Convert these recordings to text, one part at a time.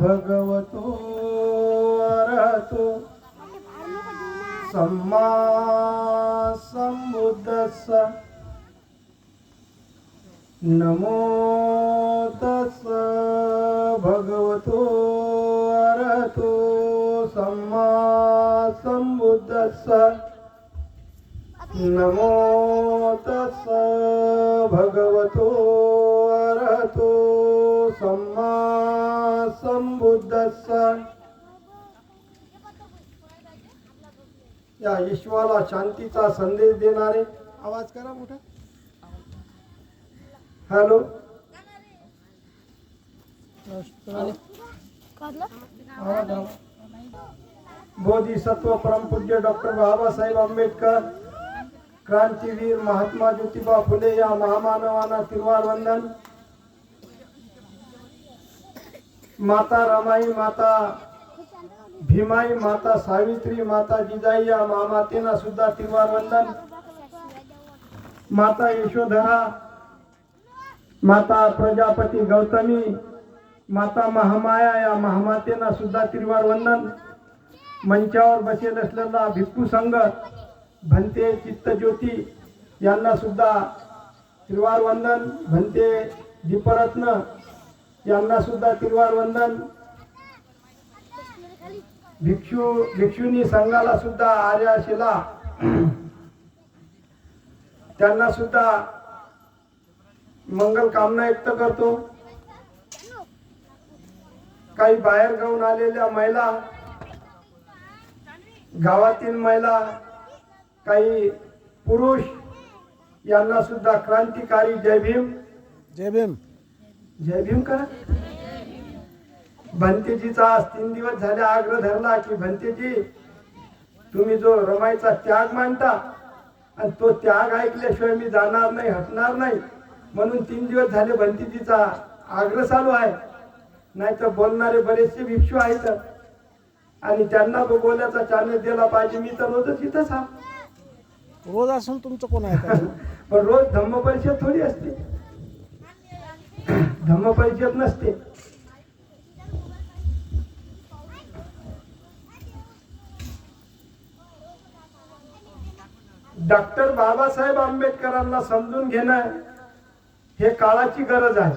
भगवतो अरहतो सम्मा संबुद्धस्स नमो तस्स भगवतो अरहतो सम्मा संबुद्धस्स नमो तस्स भगवतो अरहतो सम्मा संबुद्धस्स। या ईश्वराला शांतीचा संदेश देणारे आवाज करा मोठा। हॅलो बोधिसत्व परमपूज्य डॉक्टर बाबासाहेब आंबेडकर, क्रांतीवीर महात्मा ज्योतिबा फुले या महामानवांना तिरुवार वंदन। माता रमाई, माता भीमाई, माता सावित्री, माता जिजाई या महामातेना सुद्धा तिरुवार वंदन। माता यशोधरा, माता प्रजापती गौतमी, माता महामाया या महामातेना सुद्धा तिरुवार वंदन। मंचावर बसेल असलेला भिक्खू संघ भंते चित्तज्योती यांना सुद्धा तिरुवार वंदन। भंते दीपरत्न यांना सुद्धा तिरुवार वंदन। भिक्षुनी संघाला सुद्धा आर्याशिला त्यांना सुद्धा मंगल कामना व्यक्त करतो। काही बाहेर गावून आलेल्या महिला, गावातील महिला, काही पुरुष यांना सुद्धा क्रांतिकारी जय भीम जय भीम जय भीम करा। भंतेजीचा आज 3 दिवस झाले आग्रह धरला की भंतेजी तुम्ही जो रमाईचा त्याग मानता आणि तो त्याग ऐकल्याशिवाय मी जाणार नाही, हटणार नाही, म्हणून 3 दिवस झाले भंतेजीचा आग्रह चालू आहे। नाही तर बोलणारे बरेचसे भिक्षू आहेत आणि त्यांना तो बोलायचा चान्स दिला पाहिजे। मी तर रोजच इथंच हा रोज असून तुमचं कोण आहे का? पण रोज धम्म परिषद थोडी असते, धम्म परिषद नसते। डॉक्टर बाबासाहेब आंबेडकरांना समजून घेणं हे काळाची गरज आहे।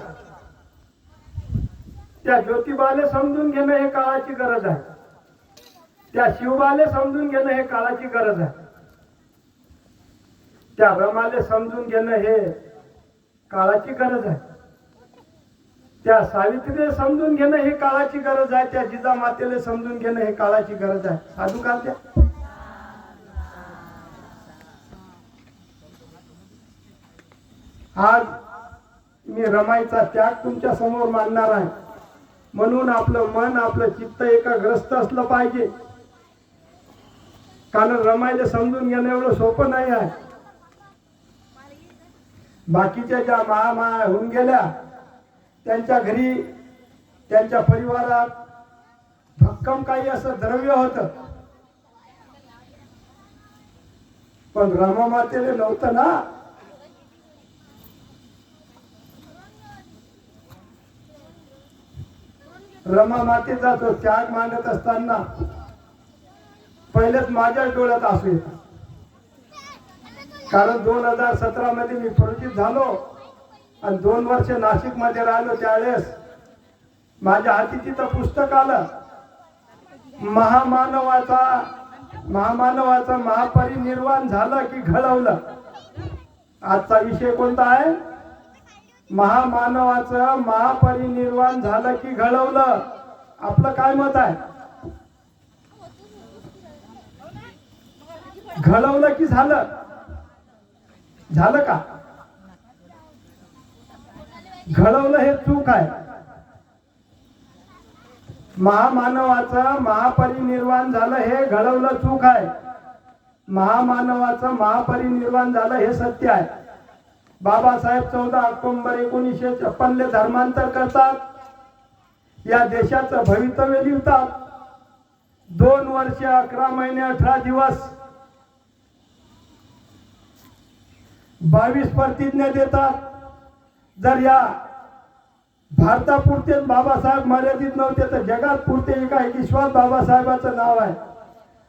त्या ज्योतिबाले समजून घेणं हे काळाची गरज आहे। त्या शिवबाले समजून घेणं हे काळाची गरज आहे। त्या रमाले समजून घेणं हे काळाची गरज आहे। त्या सावित्रीला समजून घेणं हे काळाची गरज आहे। त्या जिजामातेला समजून घेणं हे काळाची गरज आहे। साधू का त्या आज मी रमाईचा त्याग तुमच्या समोर मांडणार आहे, म्हणून आपलं मन, आपलं चित्त एकाग्रस्त असलं पाहिजे। कारण रमाईला समजून घेणं एवढं सोपं नाही आहे। बाकीच्या ज्या महामाया होऊन गेल्या त्यांच्या घरी, त्यांच्या परिवारात भक्कम काही असं द्रव्य होतं, पण रमा मातेला नव्हतं ना। रमा मातेचा तो त्याग मांडत असताना पहिलेच माझ्या डोळ्यात आसू येतात। कारण 2017 मध्ये मी परिचित झालो आणि 2 वर्ष नाशिक मध्ये राहिलो। त्यावेळेस माझ्या हाती तिथं पुस्तक आलं, महामानवाचा महापरिनिर्वाण झालं की घडवलं। आजचा विषय कोणता आहे? महामानवाचं महापरिनिर्वाण झालं की घडवलं। आपलं काय मत आहे? घडवलं की झालं? झालं का? घडवलं हे चूक आहे। महामानवाचं महापरिनिर्वाण झालं हे घडवलं चूक आहे। महामानवाचं महापरिनिर्वाण झालं हे सत्य आहे। बाबासाहेब 14 ऑक्टोबर 1956 धर्मांतर करतात, या देशाचं भवितव्य लिहितात। 2 वर्ष 11 महिने 18 दिवस 22 प्रतिज्ञा देतात। जर या भारतापुरतेच बाबासाहेब मर्यादित नव्हते तर जगात पुरते एका विश्वात बाबासाहेबाचं नाव आहे.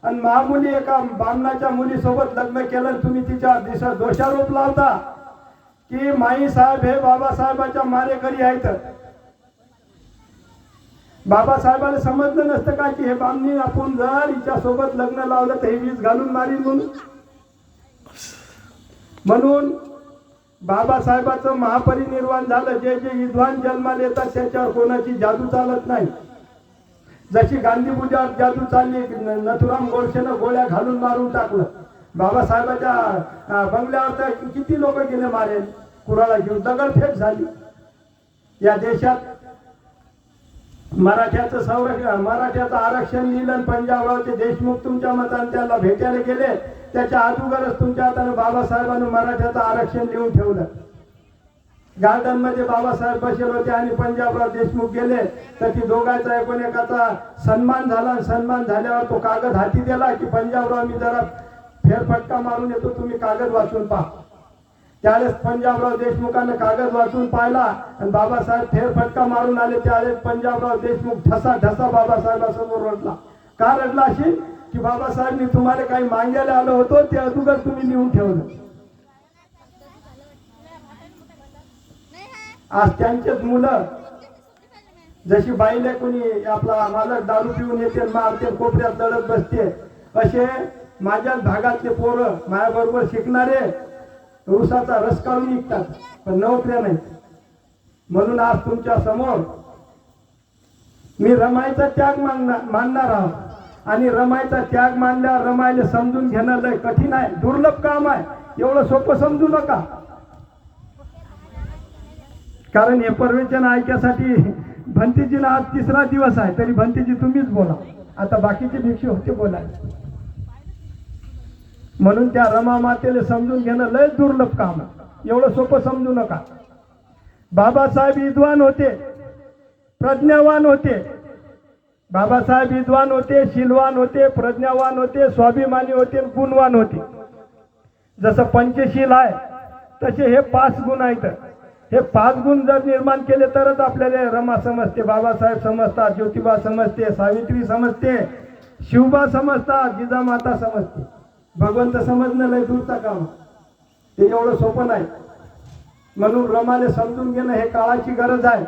आणि मामुली एका बामणाच्या मुलीसोबत लग्न केलं, तुम्ही तिच्या दिशा दोषारोप लावता की माई साहेब हे बाबासाहेबाच्या मारेकरी आहेत. बाबासाहेबाला समजलं नसतं का की हे बामणी आपण जर हिच्यासोबत लग्न लावलं तर हे वीज घालून मारीन म्हणून बाबासाहेबाचं महापरिनिर्वाण झालं. जे जे विद्वान जन्माला येतात त्याच्यावर कोणाची जादू चालत नाही. जशी गांधी बुजावर जादू चालली, नथुराम गोडसेनं गोळ्या घालून मारून टाकलं. बाबासाहेबाच्या बंगल्यावर तर किती लोक गेले मारेल, कुराळा घेऊन दगडफेक झाली. या देशात मराठ्याचं आरक्षण लिहिलं आणि पंजाबरावचे देशमुख तुमच्या मताने त्याला भेटायला गेले. त्याच्या अगोदरच तुमच्या हाताने बाबासाहेबांनी मराठ्याचं आरक्षण लिहून ठेवलं. गार्डन मध्ये बाबासाहेब बसले होते आणि पंजाबराव देशमुख गेले तर ती दोघांचा एकाचा सन्मान झाला. सन्मान झाल्यावर तो कागद हाती दिला की पंजाबराव मी जरा फेरफटका मारून येतो, तुम्ही कागद वाचून पहा. त्यावेळेस पंजाबराव देशमुखांना कागद वाचून पाहिला आणि बाबासाहेब फेरफटका मारून आले. त्यावेळेस पंजाबराव देशमुख ठसा ठसा बाबासाहेबांसमोर रडला. का रडला अशी की बाबासाहेब मी तुम्हाला काही मागायला आलो होतो, ते अगोदर तुम्ही लिहून ठेवलं. आज त्यांचेच मुलं जशी बाईले कोणी आपला मालक दारू पिऊन येते मारते कोपऱ्यात लढत बसते, असे माझ्याच भागातले पोरं माझ्याबरोबर शिकणारे ऊसाचा रस काढून निघतात पण नोकऱ्या नाही. म्हणून आज तुमच्या समोर मी रमाईचा त्याग मानणार आहोत आणि रमाईचा त्याग मानल्यावर रमाईला समजून घेणं लय कठीण आहे, दुर्लभ काम आहे. एवढं सोपं समजू नका. कारण हे प्रवचन ऐक्यासाठी भंतीजीला आज 3रा दिवस आहे, तरी भंतीजी तुम्हीच बोला, आता बाकीचे भिक्षू होते बोलायला. म्हणून त्या रमा मातेला समजून घेणं लय दुर्लभ काम आहे, एवढं सोपं समजू नका. बाबासाहेब विद्वान होते, प्रज्ञावान होते. बाबासाहेब विद्वान होते, शीलवान होते, प्रज्ञावान होते, स्वाभिमानी होते, गुणवान होते. जसं पंचशील आहे तसे हे 5 गुण आहेत. हे 5 गुण जर निर्माण केले तरच आपल्याला रमा समजते, बाबासाहेब समजतात, ज्योतिबा समजते, सावित्री समजते, शिवबा समजतात, जिजामाता समजते. भगवंत समजणं लय दूरचा काम, ते एवढं सोपं नाही. म्हणून रमाले समजून घेणं हे काळाची गरज आहे.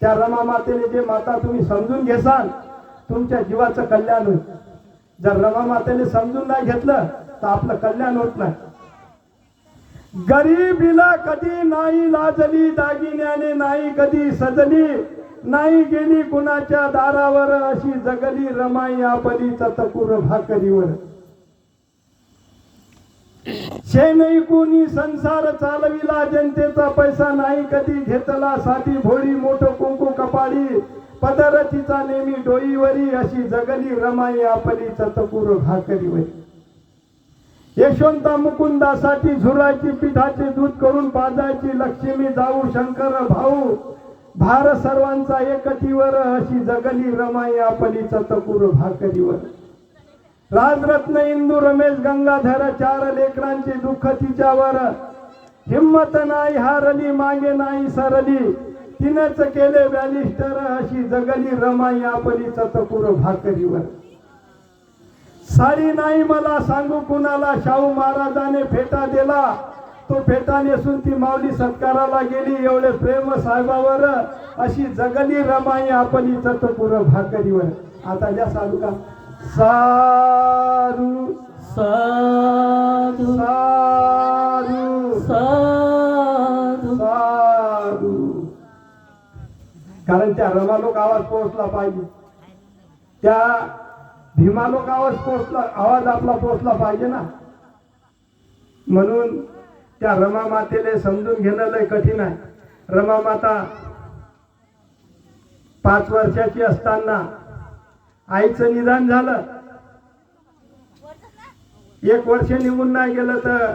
त्या रमा मातेने जे माता तुम्ही समजून घेसाल तुमच्या जीवाचं कल्याण होईल. जर रमा मातेने समजून नाही घेतलं तर आपलं कल्याण होत नाही. गरीबीला कधी नाही लाजली, दागिन्याने नाही कधी सजली, नाही गेली कुणाच्या दारावर, अशी जगली रमाई आपली चतकुर भाकरीवर. शेनई कोणी संसार चालविला, जनतेचा पैसा नाही कधी घेतला, साधी भोळी मोठं कुंकू कपाळी, पदर तिचा नेहमी डोईवरी, अशी जगली रमाई आपली चतकुर भाकरीवरी. यशवंता मुकुंदासाठी झुराची पिठाचे दूध करून पाजायची लक्ष्मी जाऊ शंकर भाऊ, भार सर्वांचा एकटीवर, अशी जगली रमाई आपली चतकुर भाकरीवर. राजरत्न इंदू रमेश गंगाधर 4 लेकरांचे दुःख तिच्यावर, हिम्मत नाही हारली मागे नाही सरली, तिनंच केले बॅलिस्टर, अशी जगली रमाई आपली चतकुर भाकरीवर. साडी नाही मला सांगू कुणाला, शाहू महाराजाने फेटा दिला, तो फेटा नेसून ती माऊली सत्काराला गेली, एवढे प्रेम साहेबावर, अशी जगली रमाई आपली चतकुर भाकरीवर. आता या साधू का साधू साधू साधू साधू साधू. कारण त्या रमालोक आवाज पोहोचला पाहिजे, त्या भीमालोक आवाज आपला पोहोचला पाहिजे ना. म्हणून त्या रमा मातेला समजून घेणं लय कठीण आहे. रमा माता 5 वर्षाची असताना आईचं निधन झालं. 1 वर्ष निघून नाही गेलं तर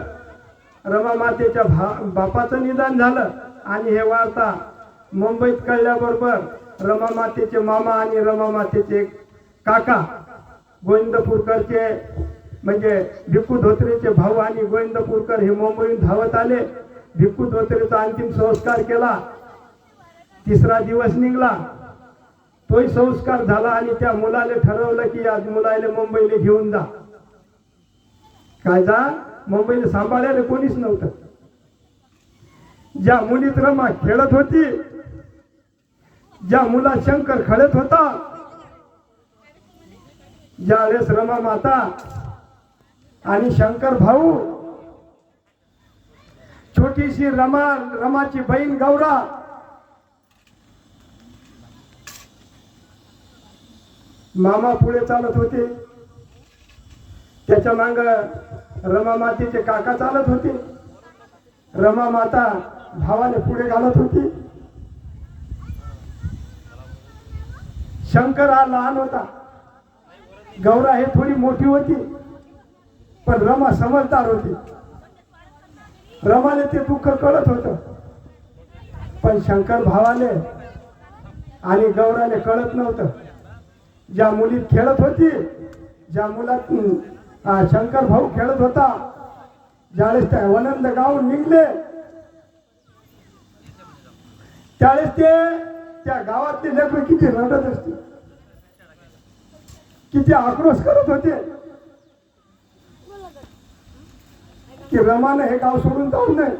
रमा मातेच्या बापाचं निधन झालं. आणि हे वार्ता मुंबईत कळल्याबरोबर रमा मातेचे मामा आणि रमा मातेचे काका गोविंदपूरकरचे म्हणजे भिक्खू धोत्रेचे भाऊ आणि गोविंदपूरकर हे मुंबईहून धावत आले. भिक्खू धोत्रेचा अंतिम संस्कार केला. तिसरा दिवस निघला, तोही संस्कार झाला आणि त्या मुलाने ठरवलं की आज मुलाला मुंबईला घेऊन जा. काय जा, मुंबईला सांभाळायला कोणीच नव्हतं. ज्या मुलीत रमा खेळत होती, ज्या मुलात शंकर खेळत होता, ज्यावेळेस रमा माता आणि शंकर भाऊ, छोटीशी रमाची बहीण गौरा, मामा पुढे चालत होते, त्याच्या मांग रमा मातेचे काका चालत होते, रमा माता भावाने पुढे घालत होती. शंकर हा लहान होता, गौरा हे थोडी मोठी होती, पण रमा समजदार होती. रमाने ते दुःख कळत होतं, पण शंकर भावाने आणि गौराने कळत नव्हतं. ज्या मुलीत खेळत होती, ज्या मुलात शंकर भाऊ खेळत होता, ज्यावेळेस त्या वनंद गावून निघले, त्यावेळेस ते त्या गावातले लेकरं किती रडत असते, किती आक्रोश करत होते की रमाने हे गाव सोडून जाऊ नये.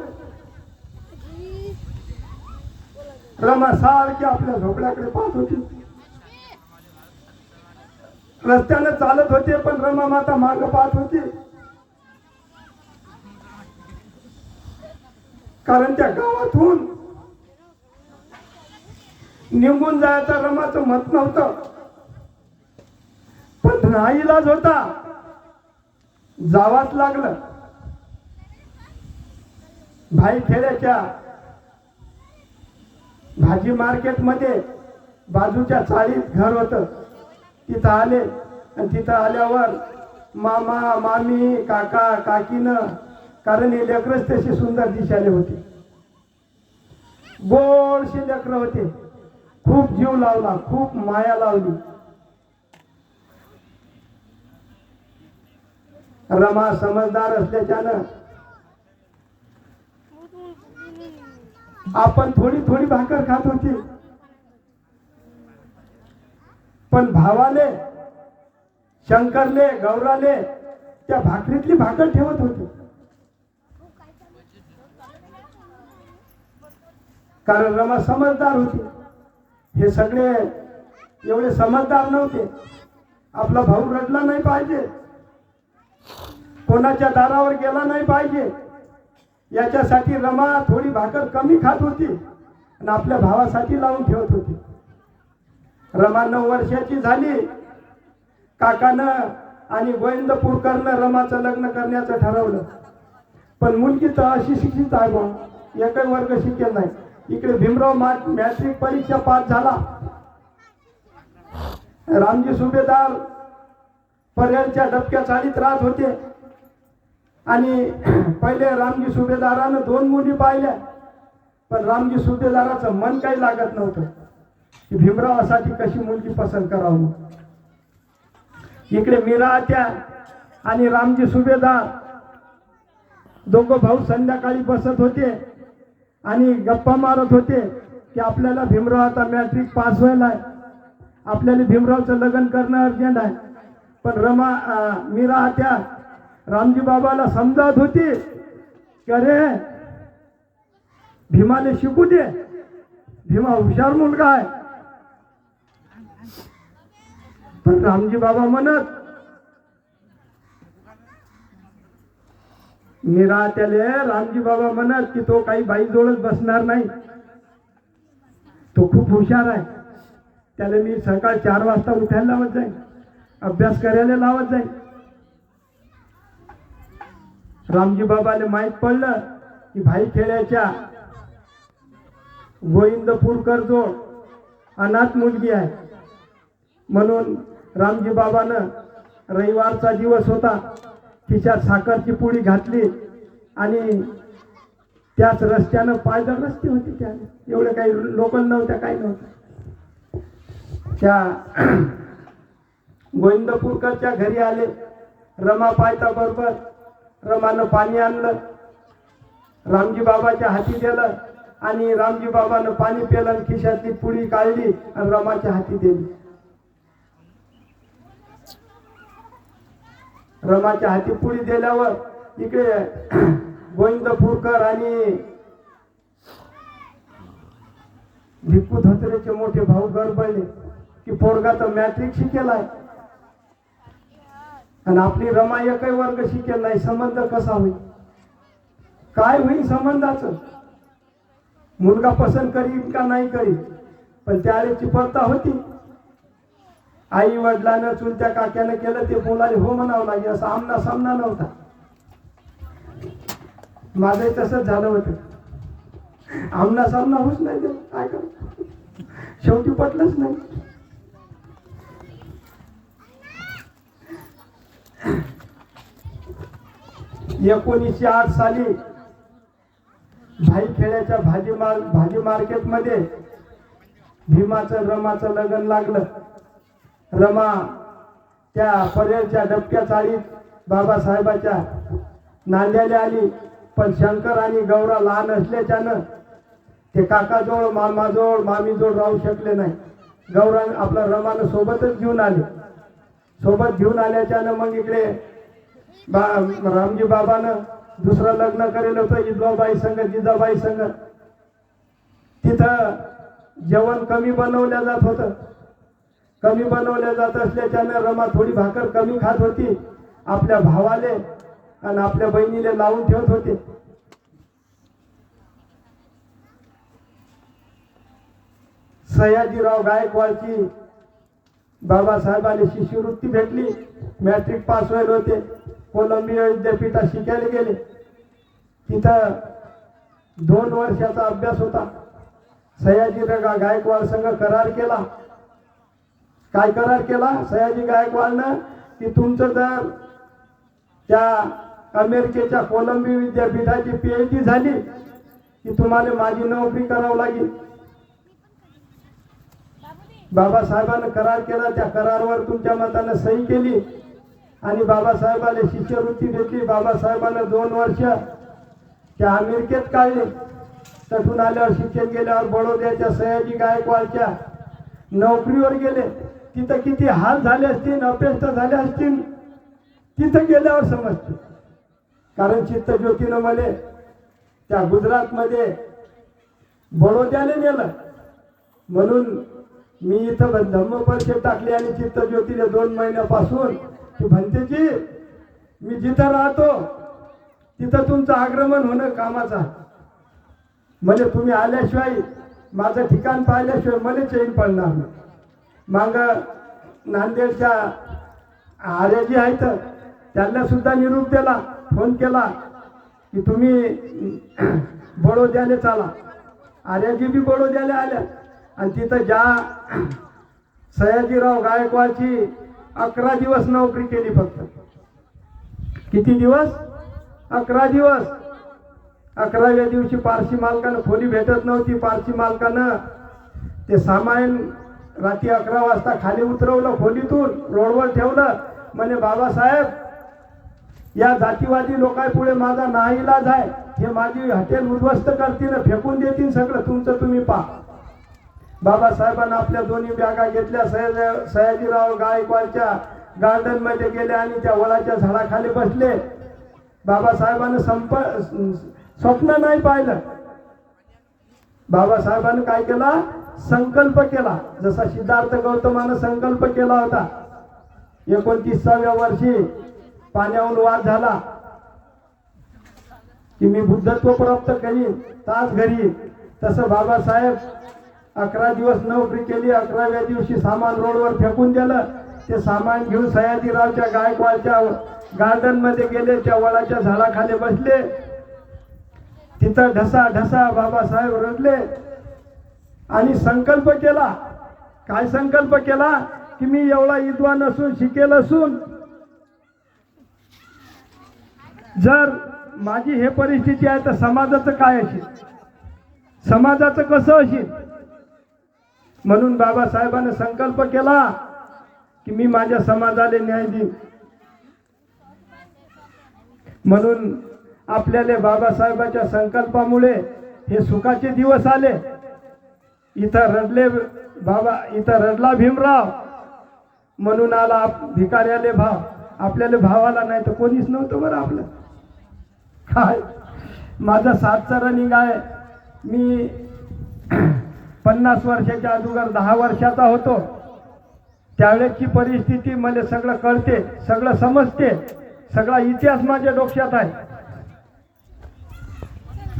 रमा सारखी आपल्या झोपड्याकडे पाहत होती. रस्त्याने चालत होते, पण रमा माता माग पाहत होती, कारण त्या गावातून निघून जायचं रमाचं मत नव्हतं, पण नाईलाज होता, जावाच लागलं. भाई खेड्याच्या भाजी मार्केट मध्ये बाजूच्या चाळीत घर होतं, तिथं आले. आणि तिथं आल्यावर मामा मामी काका काकीनं, कारण हे लेकरच तशी सुंदर दिसायले होते, गोडशी लेकरं होते, खूप जीव लावला, खूप माया लावली. रमा समजदार असल्याच्यानं आपण थोडी थोडी भाकर खात होती, पण भावाले शंकरले गौराले त्या भाकरीतली भाकर ठेवत होती, कारण रमा समजदार होती. हे सगळे एवढे समजदार नव्हते. आपला भाऊ रडला नाही पाहिजे, कोणाच्या दारावर गेला नाही पाहिजे, याच्यासाठी रमा थोडी भाकर कमी खात होती आणि आपल्या भावासाठी लावून ठेवत होती. रमा 9 वर्षाची झाली, काकानं आणि गोविंदपूरकरनं रमाचं लग्न करण्याचं ठरवलं, पण मुलगी तर अशिक्षित आहे बा, एकही वर्ग शिकेल नाही. इकडे भीमराव मॅट्रिक परीक्षा पास झाला. रामजी सुभेदार परेलच्या डबक्या चाळीत राहत होते आणि पहिले रामजी सुभेदारानं 2 मुली पाहिल्या, पण रामजी सुभेदाराचं मन काही लागत नव्हतं की भीमरावासाठी कशी मुलगी पसंत करावं. इकडे मीरा आत्या आणि रामजी सुभेदार दोघं भाऊ संध्याकाळी बसत होते आणि गप्पा मारत होते की आपल्याला भीमराव आता मॅट्रिक पास व्हायलाय, आपल्याला भीमरावचं लग्न करणं अर्जंट आहे. पण मीरा आत्या रामजी बाबाला समजावत होती की अरे भीमाला शिकू दे, भीमा हुशार मुलगा आहे. पण रामजी बाबा म्हणत, मीरा त्याले रामजी बाबा म्हणत की तो काही बाई जोडत बसणार नाही, तो खूप हुशार आहे, त्याला मी सकाळ 4 वाजता उठायला लावत जाईन, अभ्यास करायला लावत जाईन. रामजी बाबाला माहित पडलं की भाई खेड्याच्या गोविंदपूरकर जोड अनाथ मुलगी आहे, म्हणून रामजी बाबानं रविवारचा दिवस होता, खिशात साखरची पुडी घातली आणि त्याच रस्त्यानं पायदळ रस्ते होते, त्याने एवढे काही लोकल नव्हत्या, काही नव्हतं. त्या गोविंदपूरकरच्या घरी आले. रमा पायता बरोबर रमानं पाणी आणलं, रामजी बाबाच्या हाती दिलं आणि रामजी बाबानं पाणी पेलं आणि खिशातली पुडी काढली आणि रमाच्या हाती दिली. रमाच्या हाती पुडी दिल्यावर इकडे गोविंदपूरकर आणि भिक्खू धोत्रेचे मोठे भाऊ गडबडले की पोरगा तर मॅट्रिक शिकेलाय आणि आपली रमा एकही वर्ग शिकेल नाही, संबंध कसा होईल, काय होईल संबंधाचं, मुलगा पसंत करील का नाही करील. पण त्यावेळेची चिपळता होती. आई वडिलांना चुलत्या काक्यानं केलं ते मुलाला हो म्हणावं लागेल, असा आमना सामना नव्हता. माझंही तसंच झालं होतं. आमना सामना होच नाही दिला, काय करू, शेवटी पटलंच नाही. (1908) साली भाईखेड्याच्या भाजी मार्केटमध्ये भीमाचं रमाचं लग्न लागलं. रमा त्या परेलच्या डबक्या चाळीत बाबासाहेबाच्या नांद्याला आली. पण शंकर आणि गौरा लहान असल्याच्यानं ते काकाजवळ मामाजवळ मामीजवळ राहू शकले नाही. गौरा आपला रमानं सोबतच घेऊन आले. सोबत घेऊन आल्याच्यानं मग इकडे रामजी बाबानं दुसरं लग्न करेल होतं विधवाबाई संग, जिजाबाई संग. तिथं जेवण कमी बनवल्या जात होतं. कमी बनवल्या जात असल्याच्यानं रमा थोडी भाकर कमी खात होती. आपल्या भावाले आणि आपल्या बहिणीले लावून ठेवत होते. सयाजीराव गायकवाडची बाबासाहेबांनी शिष्यवृत्ती भेटली. मॅट्रिक पास व्हायला होते. कोलंबिया विद्यापीठात शिकायला गेले. तिथं 2 वर्षाचा अभ्यास होता. सयाजीराव गायकवाड संघ करार केला. काय करार केला सयाजी गायकवाडनं की तुमचं जर त्या अमेरिकेच्या कोलंबिया विद्यापीठाची PhD झाली की तुम्हाला माझी नोकरी करावं लागेल. बाबासाहेबांनी करार केला. त्या करारावर तुमच्या मतानं सही केली आणि बाबासाहेबांनी शिष्यवृत्ती भेटली. बाबासाहेबांना 2 वर्ष त्या अमेरिकेत काढले. तठून आल्यावर शिक्षण गेल्यावर बडोद्याच्या सयाजी गायकवाडच्या नोकरीवर गेले. तिथं किती हाल झाले असतील, अपेष्ट झाले असतील, तिथं गेल्यावर समजते. कारण चित्तज्योतीनं मला त्या गुजरातमध्ये बडोद्याला नेलं. म्हणून मी इथं धम्म परिषद टाकली आणि चित्तज्योतीला 2 महिन्यापासून की भंतेजी मी जिथं राहतो तिथं तुमचं आक्रमण होणं कामाचं आहे. म्हणजे तुम्ही आल्याशिवाय माझं ठिकाण पाहिल्याशिवाय मला चैन पडणार नाही. माग नांदेडच्या आर्याजी आहेत त्यांना सुद्धा निरोप दिला, फोन केला की तुम्ही बडोद्याला चाला. आर्याजी बी बडोद्याला आल्या आणि तिथं ज्या सयाजीराव गायकवाडची 11 दिवस नोकरी केली. फक्त किती दिवस? 11 दिवस. 11व्या दिवशी पारशी मालकानं खोली भेटत नव्हती. पारशी मालकानं ते सामान रात्री 11 वाजता खाली उतरवलं, खोलीतून रोडवर ठेवलं. म्हणे बाबासाहेब या जातीवादी लोकांपुढे माझा नाईलाज आहे. हे माझी हॉटेल उद्ध्वस्त करतील, फेकून देतील, सगळं तुमचं तुम्ही पहा. बाबासाहेबांना आपल्या दोन्ही बॅगा घेतल्या. सयाजीराव गायकवाडच्या गार्डन मध्ये गेले आणि त्या वडाच्या झाडाखाली बसले. बाबासाहेबांना स्वप्न नाही पाहिलं. बाबासाहेबांनी काय केला? संकल्प केला. जसा सिद्धार्थ गौतमानं संकल्प केला होता. 29व्या वर्षी पाण्याहून वाद झाला की मी बुद्धत्व प्राप्त करीन, तास घरी. तसं बाबासाहेब 11 दिवस नोकरी केली. 11व्या दिवशी सामान रोडवर फेकून दिलं. ते सामान घेऊन सयाजीरावच्या गायकवाडच्या गार्डन मध्ये गेले. त्या वडाच्या झाडाखाली बसले. तिथं ढसा ढसा बाबासाहेब रडले आणि संकल्प केला. काय संकल्प केला? की मी एवढा विद्वान असून, शिकेल असून, जर माझी हे परिस्थिती आहे तर समाजाचं काय असेल, समाजाचं कसं असेल. म्हणून बाबासाहेबांनी संकल्प केला की मी माझ्या समाजाला न्याय देईन. म्हणून आपल्याला बाबासाहेबांच्या संकल्पामुळे हे सुखाचे दिवस आले. इथं रडले बाबा, इथं रडला भीमराव म्हणून आला भिकाऱ्याले भाव. आपल्याला भावाला नाही तर कोणीच नव्हतं बरं आपलं. काय माझा 7चा रनिंग आहे. मी 50 वर्षाच्या अगोदर 10 वर्षाचा होतो. त्यावेळेची परिस्थिती मला सगळं कळते, सगळं समजते, सगळा इतिहास माझ्या डोक्यात आहे.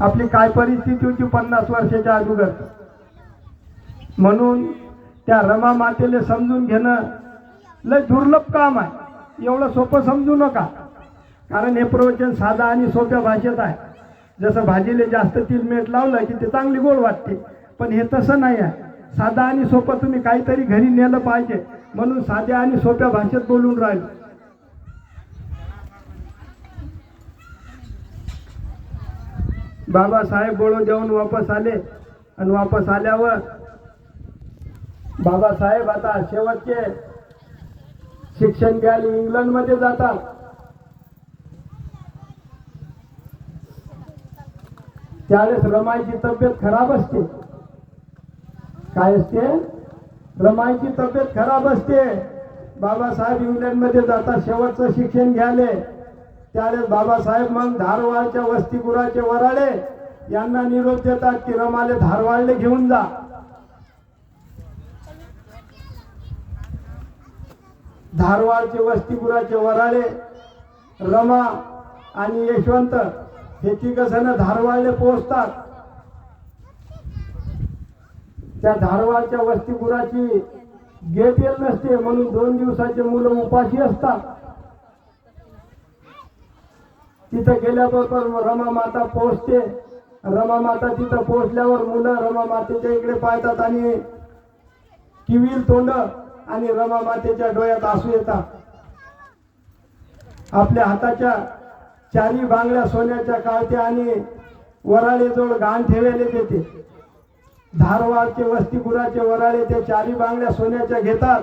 आपली काय परिस्थिती होती 50 वर्षाच्या अगोदर. म्हणून त्या रमा मातेला समजून घेणं लय दुर्लभ काम आहे. एवढं सोपं समजू नका, कारण हे प्रवचन साधा आणि सोप्या भाषेत आहे. जसं भाजीला जास्त तेल मीठ लावलं की ते चांगली गोड वाटते, पण हे तसं नाही आहे. साधा आणि सोपं तुम्ही काहीतरी घरी नेलं पाहिजे म्हणून साध्या आणि सोप्या भाषेत बोलून राहिलो. बाबासाहेब बोलून देऊन वापस आले आणि वापस आल्यावर बाबासाहेब आता शेवटचे शिक्षण घ्यायला इंग्लंडमध्ये जातात. त्यावेळेस रमाईची तब्येत खराब असते. काय असते? रमाईची तब्येत खराब असते. बाबासाहेब इंग्लंडमध्ये जातात शेवटचं शिक्षण घ्यायला. त्यावेळेस बाबासाहेब मग धारवाडच्या वसतिगृहाचे वराळे यांना निरोप देतात की रमाले धारवाडले घेऊन जा. धारवाडचे वसतिगृहाचे वराळे रमा आणि यशवंत हे तिघजण धारवाडले पोहोचतात. त्या धारवाडच्या वसतिगृहाची गेट येत नसते म्हणून 2 दिवसाचे मुलं उपाशी असतात. तिथं गेल्याबरोबर रमा माता पोहोचते. रमा माता तिथं पोहोचल्यावर मुलं रमा मातेच्या इकडे पाहतात आणि किवील तोंड आणि रमा मातेच्या डोळ्यात आसू येतात. आपल्या हाताच्या 4 बांगड्या सोन्याच्या काळत्या आणि वराळेजवळ गाण ठेवायला देते. धारवाडचे वसतिगृहाचे वराळे त्या 4 बांगड्या सोन्याच्या घेतात,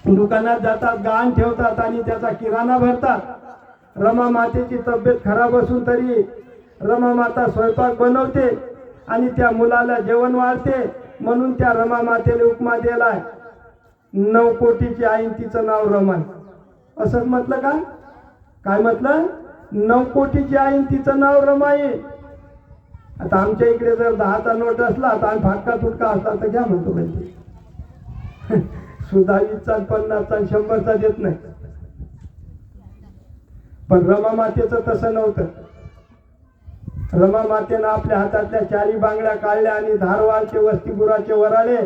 दुकानात जातात, गाण ठेवतात आणि त्याचा किराणा भरतात. रमा मातेची तब्येत खराब असून तरी रमा माता स्वयंपाक बनवते आणि त्या मुलाला जेवण वाढते. म्हणून त्या रमा मातेला उपमा दिलाय 9 कोटीची आई, तिचं नाव रमाई. असंच म्हटलं का? काय म्हटलं? 9 कोटीची आई, तिचं नाव रमाई. आता आमच्या इकडे जर 10चा नोट असला तर आम्ही फाटका तुटका असला तर घ्या म्हणतो म्हणजे सुद्धा 20चा 50चा 100चा देत नाही. पण रमा मातेचं तसं नव्हतं. रमा मातेनं आपल्या हातातल्या 4 बांगड्या काढल्या आणि धारवाडचे वसतिगृहाचे वराळे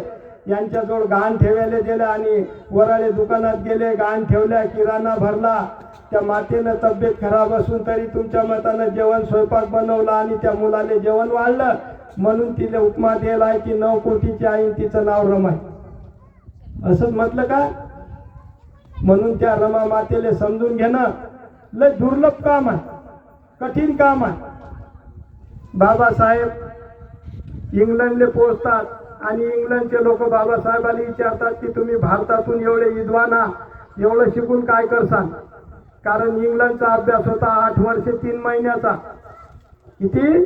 यांच्याजवळ गाण ठेवायला दिलं आणि वराळे दुकानात गेले, गाण ठेवल्या, किराणा भरला. त्या मातेनं तब्येत खराब असून तरी तुमच्या मतानं जेवण स्वयंपाक बनवला आणि त्या मुलाले जेवण वाढलं म्हणून तिला उपमा दिलाय की 9 कोटीची आई, तिचं नाव रमाई. असंच म्हटलं का? म्हणून त्या रमा मातेला समजून घेणं लय दुर्लभ काम आहे, कठीण काम आहे. बाबासाहेब इंग्लंडला पोहोचतात आणि इंग्लंडचे लोक बाबासाहेबाला विचारतात की तुम्ही भारतातून एवढे विद्वान आहात, एवढं शिकून काय करसान? कारण इंग्लंडचा अभ्यास होता 8 वर्षे 3 महिन्याचा. किती?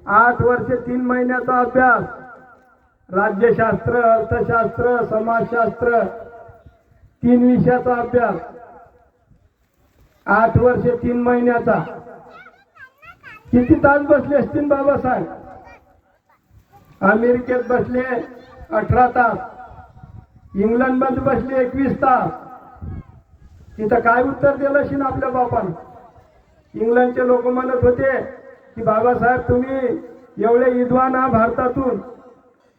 8 वर्षे 3 महिन्याचा अभ्यास. राज्यशास्त्र, अर्थशास्त्र, समाजशास्त्र 3 विषयाचा अभ्यास 8 वर्षे 3 महिन्याचा. किती तास बसले असतील बाबासाहेब? अमेरिकेत बसले 18 तास, इंग्लंडमध्ये बसले 21 तास. तिथं काय उत्तर दिलं असेल आपल्या बापानं? इंग्लंडचे लोक म्हणत होते की बाबासाहेब तुम्ही एवढे विद्वान आहात भारतातून,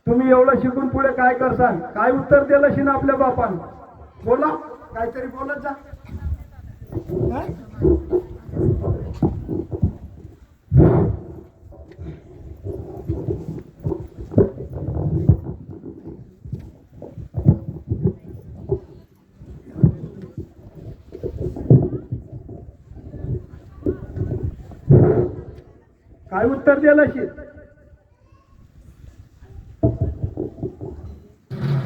तुम्ही एवढं शिकून पुढे काय करसान? काय उत्तर दिलं असेल आपल्या बापानं? बोला, काहीतरी बोलत जा. काय उत्तर दिलं असेल?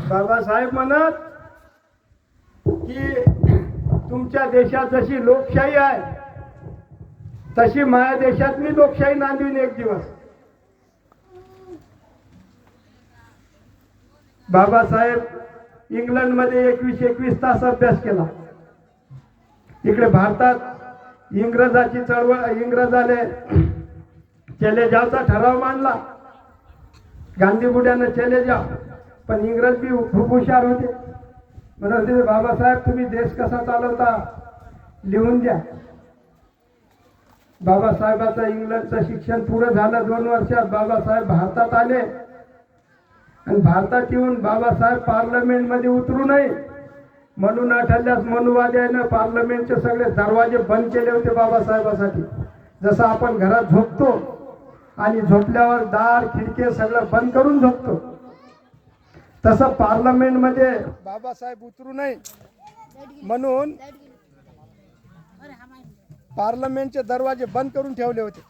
बाबासाहेब म्हणत की तुमच्या देशात जशी लोकशाही आहे तशी माया देशात मी लोकशाही नांदवीन एक दिवस. बाबासाहेब इंग्लंडमध्ये 21 तास अभ्यास केला. इकडे भारतात इंग्रजाची चळवळ, इंग्रजाने चले जावचा ठराव मांडला. गांधी बुड्यानं चले जाव, पण इंग्रज बी खूप हुशार होते. म्हणून बाबासाहेब तुम्ही देश कसा चालवता लिहून द्या. बाबासाहेबाचं इंग्लंडचं शिक्षण पुरं झालं. 2 वर्षात बाबासाहेब भारतात आले आणि भारतात येऊन बाबासाहेब पार्लमेंटमध्ये उतरू नये म्हणून ठरल्यास मनुवाद्यानं पार्लमेंटचे सगळे दरवाजे बंद केले होते बाबासाहेबासाठी. जसं आपण घरात झोपतो आणि झोपल्यावर दार खिडके सगळं बंद करून झोपतो, तसं पार्लमेंटमध्ये बाबासाहेब उतरू नये म्हणून पार्लमेंटचे दरवाजे बंद करून ठेवले होते.